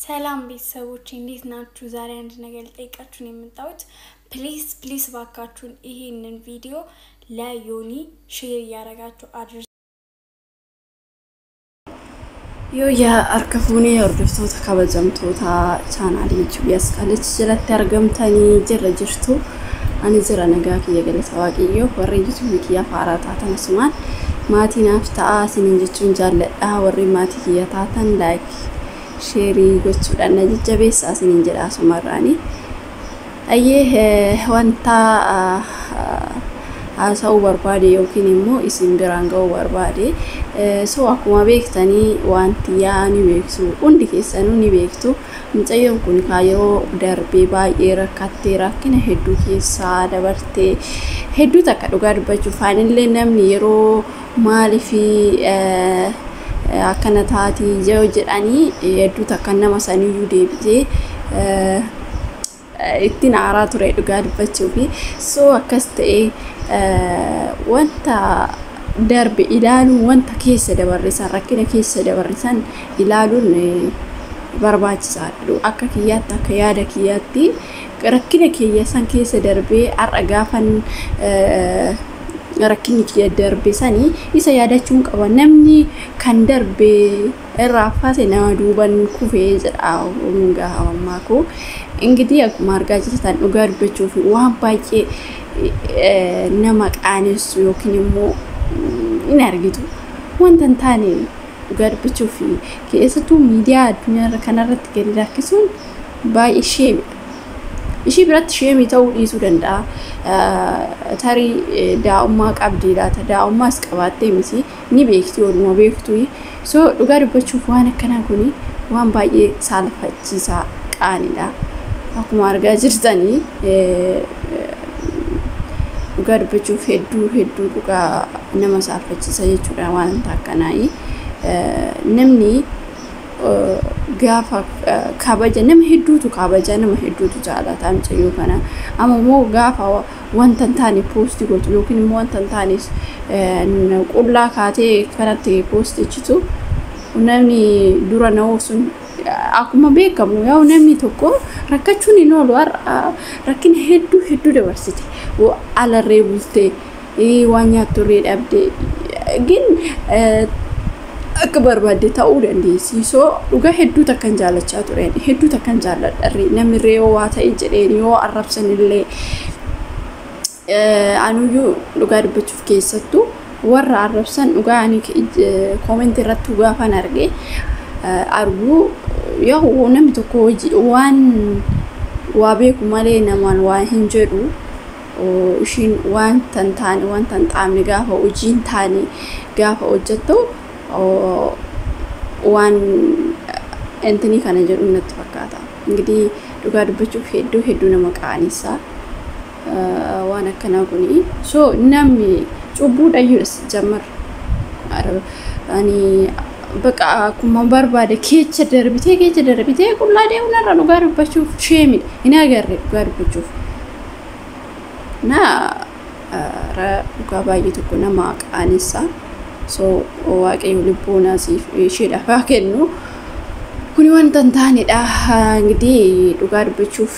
ሰላም ቤተሰቦች እንዴት ናችሁ? ዛሬ አንድ ነገር ልጠይቃችሁ ነው የመጣሁት። ፕሊዝ ባካችሁን ይሄንን ቪዲዮ ለዮኒ ሼር ያደርጋችሁ አድርሱ። ያ አርከፉኒ ወርደፍቶታ ከበጀምቶታ ቻናል ዩቲዩብ ያስካለች ጀለት ያርገምታኒ ጀረጅርቱ አን ዝራ ነጋክ የገለታዋቂዮ ወሬ ዩቲዩብ ኪያ ፋራታ ተነስማን ማቲናፍታ ሲንንጅቹን ጃለዳ ወሬ ማቲ ኪያ ታተን ላይክ ሼሪ ጎቹዳና ጀቤስ አሲንንጀራ ሱማራኒ አየ ወንታ አሳው በርባዴ ዮኪኒሞ ኢሲን ቢራንጋው በርባዴ ሶ አኩማ ቤክታኒ ዋንቲያኒ ቤክሱ እንዲ ከሰኑ ኒ ቤክቱ እንጨየን ኩን ካዮ ደርቤ ባየረ ካቴራ ከነ ሄዱ ኬሳ ደበርቴ ሄዱ ተከዱጋድ በቹ ፋይናል ለነም የሮ ማሊፊ አከነታቲ ጀውጅዳኒ ሄዱ ተከነማ ሰኒዩ ዴብጄ ittin aaraatu ree dhugaa dubbachuu fi soo akkas ta'e wanta darbe ilaaluun wanta keessa dabarrisan rakkina keessa dabarrisan ilaaluun barbaachisaadha. Akka kiyyaatti akka yaada kiyyaatti rakkina keessa keessa darbee har'a gaafan rakkinni kiyya darbe sanii isa yaadachuun qaba. Namni kan darbe irraa faase nama duuban kufee jedha hungaa ammaa koo. እንግዲህ ማርጋጅታን ኡጋር በቾፊ ዋን ባቄ ነማቃንስ ዮኪንሞ ኢናርጊቱ ወንተንታኔ ኡጋር በቾፊ ከእስቱ ሚዲያ አዱኛ ከነረት ገሪዳክሱን ባይ ሼም እሺ ብራት ሼም ይተው ይሱ ደንዳ ታሪ ዳኡማ ቀብዲላ ተዳኡማ አስቀባቴ ሚሲ ኒ ቤክቲ ወድሞ ቤክቱ ሶ ኡጋር በቾፊ ዋን ከናኩኒ ዋን ባቄ ሳልፈቺሳ ቃኒዳ akkuma argaa jirtanii dhugaa dubbachuuf hedduu dhugaa nama saalfachiisa jechuudha waan taakkanaayi namni gaafa kabaja nama hedduutu kabaja nama hedduutu jaalata amcayyoo kana ammoo gaafa wanta taane poostii godhu yookiin immoo wanta taane qullaa kaatee kanatti poostichitu namni dura na osun akkuma beekamu yaa namni tokko rakkachuun inoolu rakkin hedduu dabarsite alarree bulte waan nyaatturree dhabde gin akka barbaadde ta'uu dandeessi soo dhugaa hedduu takkan jaalachaa tureen hedduu takkan jaalladharree namni reeyoo waa ta'e jedheen yoo arrabsanillee anuyyuu dhugaa dubbachuuf keessattuu warra arrabsan dhugaa ani koomentii irratti gaafan argee argu yoo namni tokko waan waa beeku malee namaan waa hin jedhu ishiin waan tantaane gaafa hojiin taane gaafa hojjettu waan entini kana jedhu natti fakkaata. እንግዲህ dhugaa dubbachuuf hedduu nama qaanisa waan akkana kuni so namni cubbuudhayyuus jammar ani በቃ kuma barbaade keecha darbite qullaade unarra dhugaa dubbachuuf sheemi ina agarre dhugaa dubbachuuf na dhugaa baay'ee tokko nama qaanisa so waaqayyo lubbuuna siif sheedhaaf kennu kuni wanta taanidha. እንግዲህ dhugaa dubbachuuf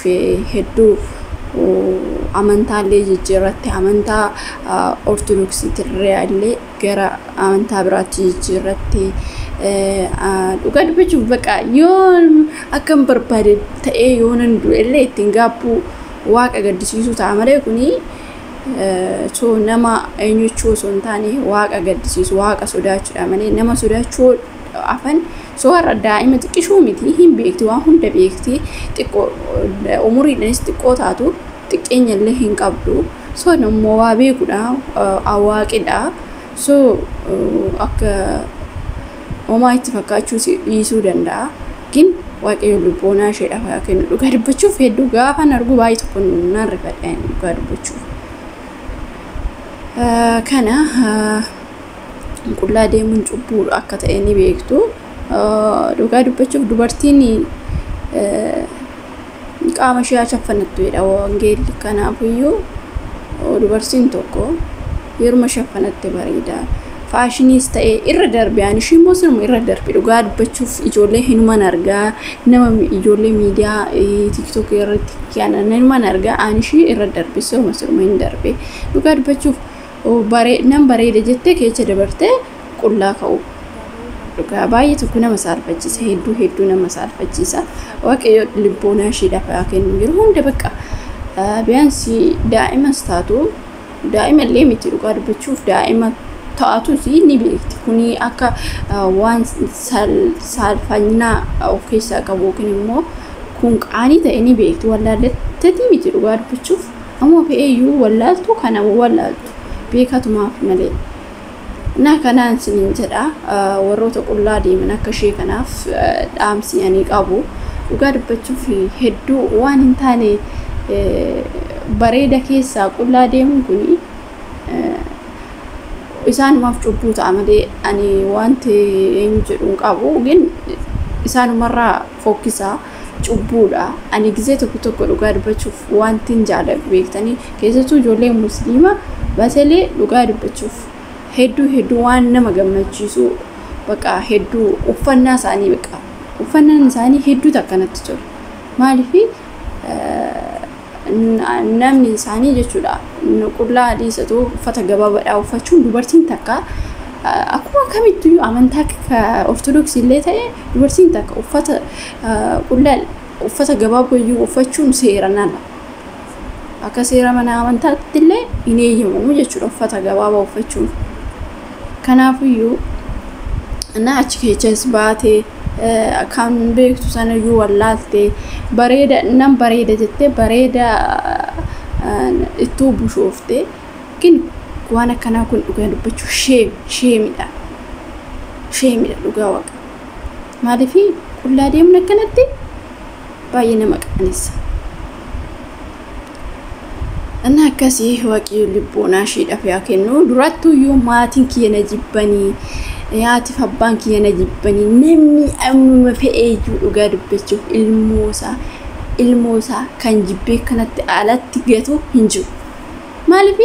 hedduu amantaalee jijjiirratti amantaa ortodoksiitirree allee gara amantaa biraatti jijjiirratti dhugaa dubbachuuf baqa yoo akkam barbaade ta'ee yoonan du'ellee ittiin gaabbuu waaqa gaddisiisuu ta'a malee kuni so nama eenyuchuu osoo hin taane waaqa gaddisiisu waaqa sodaachuudha malee nama sodaachuu afan so har'a daa'ima xiqqishuu miti hin beekti waan hunda beekti xiqqoo umuriidhaanis xiqqoo taatu xiqqeenyallee hin qabdu so nammoo waa beekudha awaaqidha so akka homaa itti fakkaachuu dhiisuu danda'a gin waaqayyo lubboonaa isheedhaaf kennu dhugaa dubbachuuf hedduu gaafan argu baay'ee tokko nan rifadhaan dhugaa dubbachuuf kana qullaa deemuun cubbuu akka ta'e ni beektu dhugaa dubbachuuf dubartiin qaama ishee shaffanattuudha wangeelli kanaafiyyuu dubartiin tokko yeruma shaffanatti bareeda faashiniis ta'ee irra darbee ani ishii immoo sinuma irra darbee dhugaa dubbachuuf ijoollee hinuman argaa nama ijoollee miidiyaa tiktok irratti kiyana hinuman argaa ani ishii irra darbee sinuma hin darbee dhugaa dubbachuuf nam bareeda jettee keessa dabartee qullaa ka'u dhugaa baay'ee tokko nama saalfachiisa hedduu nama saalfachiisa waaqayyo libboonaa ishii dafaa kennu jiru hunda bakka biyaansi daa'imas taatu daa'ima illee miti dhugaa dubbachuuf daa'ima taatu ni beekti kuni akka waan saalfannaa of keessaa qabu yookiin immoo kun qaanii ta'e ni beekti wallaalletti miti dhugaa dubbachuuf ammoo fe'eeyyuu wallaaltu kana wallaaltu beekatumaaf malee na kanaan siniin jedha warroota qullaa deeman akka ishee kanaaf dhaamsi ani qabu dhugaa dubbachuuf hedduu waan hin taane bareeda keessaa qullaa deemuun kuni isaanumaaf cubbuu ta'a malee ani wanti eenyu jedhuun qabu gin isaanumarraa fokkisaa cubbuudha ani gizee tokko dhugaa dubbachuuf wanti hin jaalladhu beektanii keessattuu ijoollee musliimaa basalee dhugaa dubbachuuf hedduu waan nama gammachiisu baqa hedduu uffannaa isaanii baqa uffannaan isaanii hedduu takkanatti tola maaliif namni isaanii jechuudha qullaa adiisatu uffata gabaabaadhaa uffachuun dubartiin takka akkuma kamittuu amantaa ortodoksii illee ta'e dubartiin takka uffata qullaa uffata gabaabaa uffachuun seeranala akka seera mana amantaatti illee hin eeyyamamu jechuudha uffata gabaabaa uffachuun kanaafiyyuu na achi keessas baatee kan beektu sana iyyuu wallaaltee bareeda jettee bareeda ittuu bushooftee kin waan akkanaa kun dhugaa dubbachuu sheemidha dhugaa waqa maaliif qullaa deemuun akkanatti baay'ee nama qaanessa ana akkasii waaqayyo libboonaa isheedhaaf yaa kennu durattuu iyyuu maatiin kiyya na jibbanii yaatiif abbaan kiyya na jibbanii namni amma fe'ee iyyuu dhugaa dubbachuuf ilmoosaa kan jibbee kanatti alatti gatu hin jiru maaliif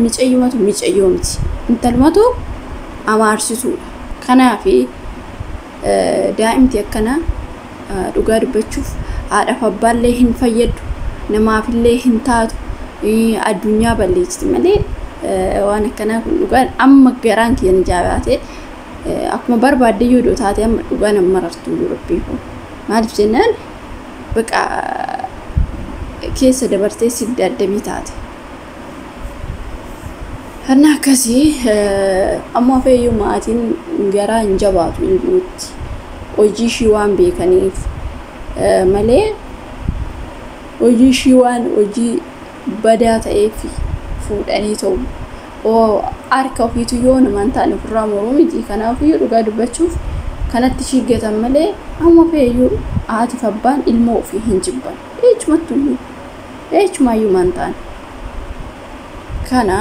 micayyumatu micayyoo miti intalumatu amaarsituudha kanaaf daa'imti akkana dhugaa dubbachuuf haadhaaf abbaallee hin fayyadu namaafillee hin taatu addunyaa balleessiti malee waan akkanaa kun dhugaan amma garaan kiyya jabaate akkuma barbaadde yoo taate amma dhugaan amma marartuu jiru beeku maaliif jennaan baqa keessa dabartee sidda addabii taate hanna akkasii amma feeyyuu maatiin garaa hin jabaatu ilmuutti hojii ishii waan beekaniif malee hojii ishii waan hojii badaa ta'eef fuudhanii ta'u harka ofiitu yoo namaan taane ofirraa moruu miti kanaafiyyuu dhugaa dubbachuuf kanatti shiggatan malee amma feeyyuu haatiif abbaan ilmoo ofii hin jibban eechumaayyuu maan taane kana